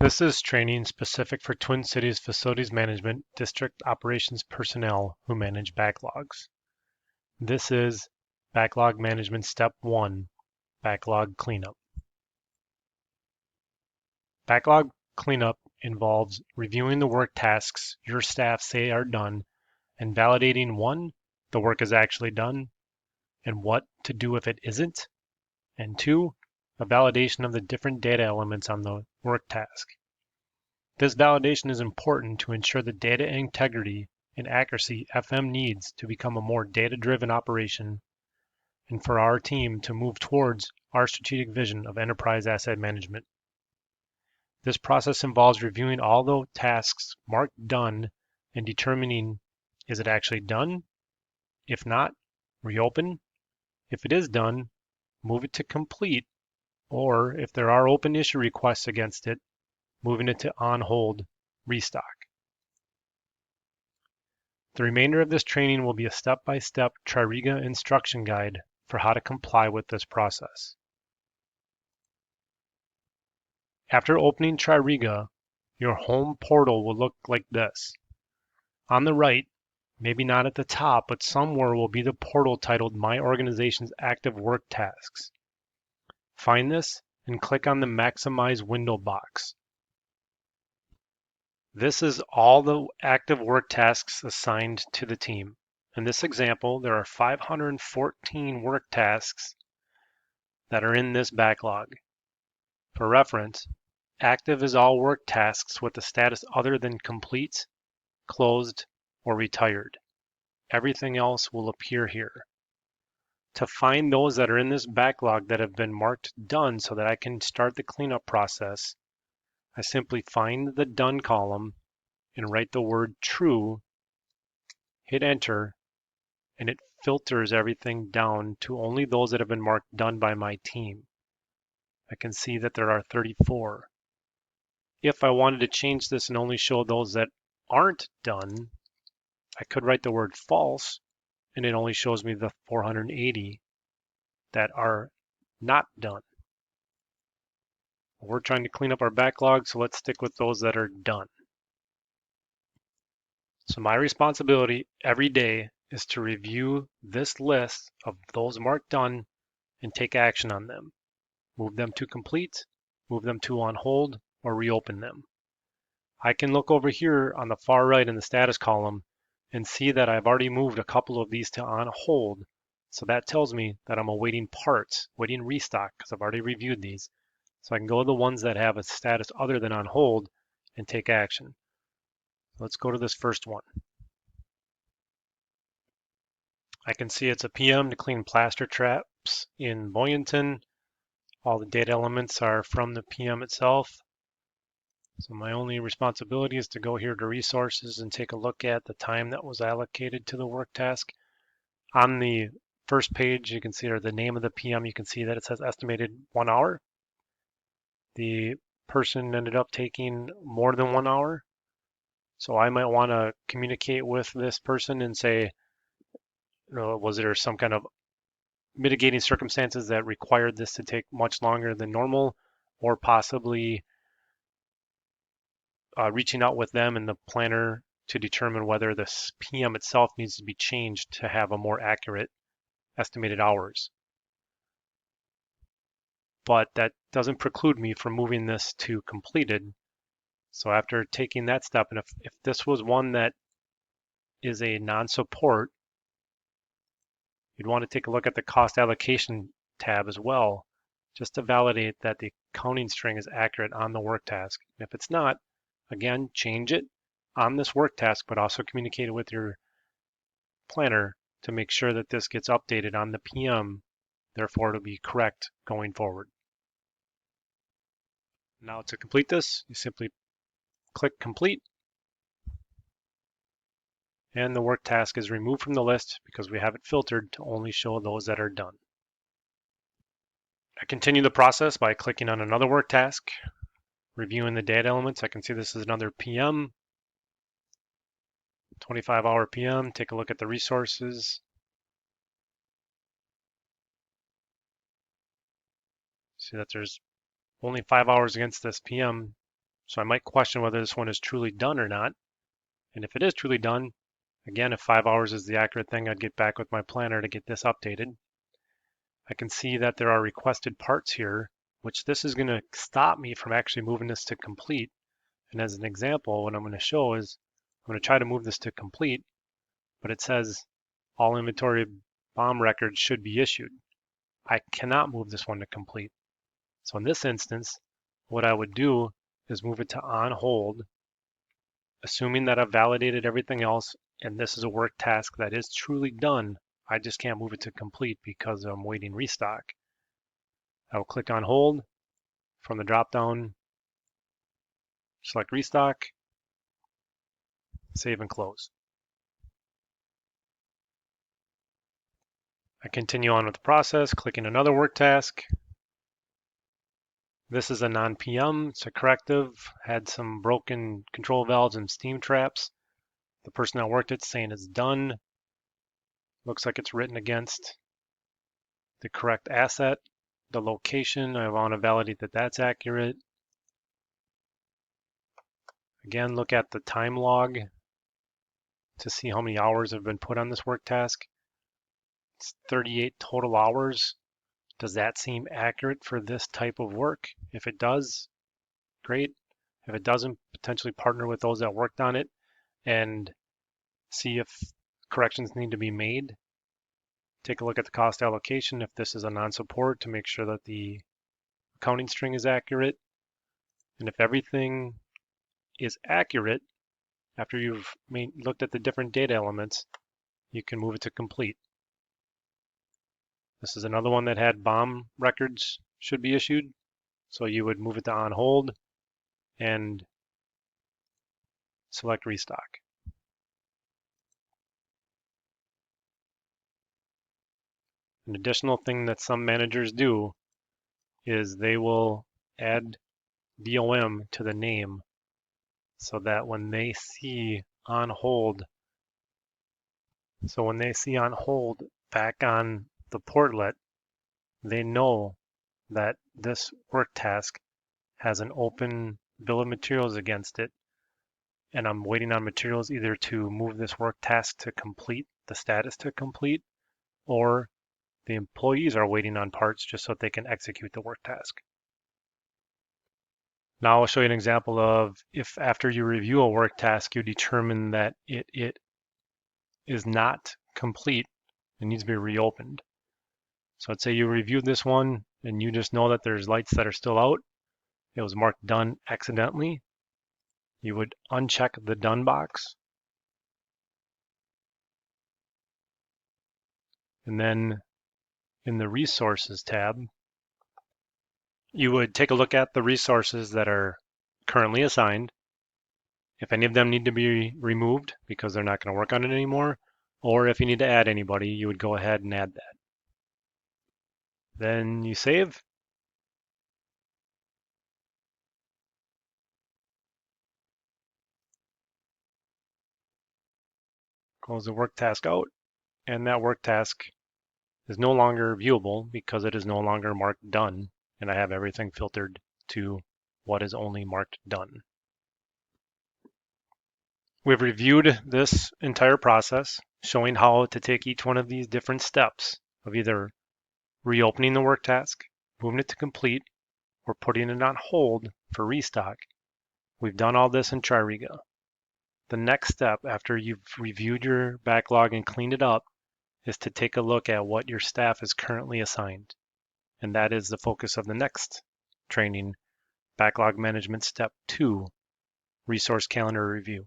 This is training specific for Twin Cities Facilities Management District Operations personnel who manage backlogs. This is Backlog Management Step 1, Backlog Cleanup. Backlog cleanup involves reviewing the work tasks your staff say are done and validating 1, the work is actually done, and what to do if it isn't, and 2, a validation of the different data elements on the work task. This validation is important to ensure the data integrity and accuracy FM needs to become a more data-driven operation and for our team to move towards our strategic vision of enterprise asset management. This process involves reviewing all the tasks marked done and determining, is it actually done? If not, reopen. If it is done, move it to complete, or if there are open issue requests against it, moving it to on hold, restock. The remainder of this training will be a step-by-step Tririga instruction guide for how to comply with this process. After opening Tririga, your home portal will look like this. On the right, maybe not at the top, but somewhere will be the portal titled My Organization's Active Work Tasks. Find this and click on the Maximize window box. This is all the active work tasks assigned to the team. In this example, there are 514 work tasks that are in this backlog. For reference, active is all work tasks with a status other than complete, closed, or retired. Everything else will appear here. To find those that are in this backlog that have been marked done so that I can start the cleanup process, I simply find the done column and write the word true, hit enter, and it filters everything down to only those that have been marked done by my team. I can see that there are 34. If I wanted to change this and only show those that aren't done, I could write the word false, and it only shows me the 480 that are not done. We're trying to clean up our backlog, so let's stick with those that are done. So my responsibility every day is to review this list of those marked done and take action on them. Move them to complete, move them to on hold, or reopen them. I can look over here on the far right in the status column and see that I've already moved a couple of these to on hold. So that tells me that I'm awaiting parts, waiting restock, because I've already reviewed these. So I can go to the ones that have a status other than on hold and take action. Let's go to this first one. I can see it's a PM to clean plaster traps in Boynton. All the data elements are from the PM itself. So my only responsibility is to go here to resources and take a look at the time that was allocated to the work task. On the first page, you can see, or the name of the PM, you can see that it says estimated 1 hour. The person ended up taking more than 1 hour. So I might want to communicate with this person and say, was there some kind of mitigating circumstances that required this to take much longer than normal, or possibly reaching out with them and the planner to determine whether this PM itself needs to be changed to have a more accurate estimated hours. But that doesn't preclude me from moving this to completed. So after taking that step, and if this was one that is a non-support, you'd want to take a look at the cost allocation tab as well, just to validate that the counting string is accurate on the work task. And if it's not, again, change it on this work task, but also communicate it with your planner to make sure that this gets updated on the PM. Therefore, it'll be correct going forward. Now to complete this, you simply click complete, and the work task is removed from the list because we have it filtered to only show those that are done. I continue the process by clicking on another work task, reviewing the data elements. I can see this is another PM, 25-hour PM. Take a look at the resources. See that there's only 5 hours against this PM. So I might question whether this one is truly done or not. And if it is truly done, again, if 5 hours is the accurate thing, I'd get back with my planner to get this updated. I can see that there are requested parts here, which this is going to stop me from actually moving this to complete. And as an example, what I'm going to show is I'm going to try to move this to complete, but it says all inventory BOM records should be issued. I cannot move this one to complete. So in this instance, what I would do is move it to on hold, assuming that I've validated everything else and this is a work task that is truly done. I just can't move it to complete because I'm waiting restock. I will click on hold. From the drop down, select restock, save and close. I continue on with the process, clicking another work task. This is a non-PM, it's a corrective, had some broken control valves and steam traps. The person that worked it saying it's done. Looks like it's written against the correct asset. The location, I want to validate that that's accurate. Again, look at the time log to see how many hours have been put on this work task. It's 38 total hours. Does that seem accurate for this type of work? If it does, great. If it doesn't, potentially partner with those that worked on it and see if corrections need to be made. Take a look at the cost allocation if this is a non-support to make sure that the accounting string is accurate. And if everything is accurate, after you've looked at the different data elements, you can move it to complete. This is another one that had BOM records should be issued. So you would move it to on hold and select restock. An additional thing that some managers do is they will add BOM to the name so that when they see on hold, back on the portlet, they know that this work task has an open bill of materials against it, and I'm waiting on materials either to move this work task to complete, the status to complete, or the employees are waiting on parts just so that they can execute the work task. Now I'll show you an example of if after you review a work task, you determine that it is not complete, it needs to be reopened. So let's say you reviewed this one and you just know that there's lights that are still out. It was marked done accidentally. You would uncheck the done box. And then in the resources tab, you would take a look at the resources that are currently assigned. If any of them need to be removed because they're not going to work on it anymore, or if you need to add anybody, you would go ahead and add that. Then you save. Close the work task out, and that work task is no longer viewable because it is no longer marked done, and I have everything filtered to what is only marked done. We've reviewed this entire process, showing how to take each one of these different steps of either reopening the work task, moving it to complete, or putting it on hold for restock. We've done all this in Tririga. The next step after you've reviewed your backlog and cleaned it up is to take a look at what your staff is currently assigned. And that is the focus of the next training, Backlog Management Step 2, Resource Calendar Review.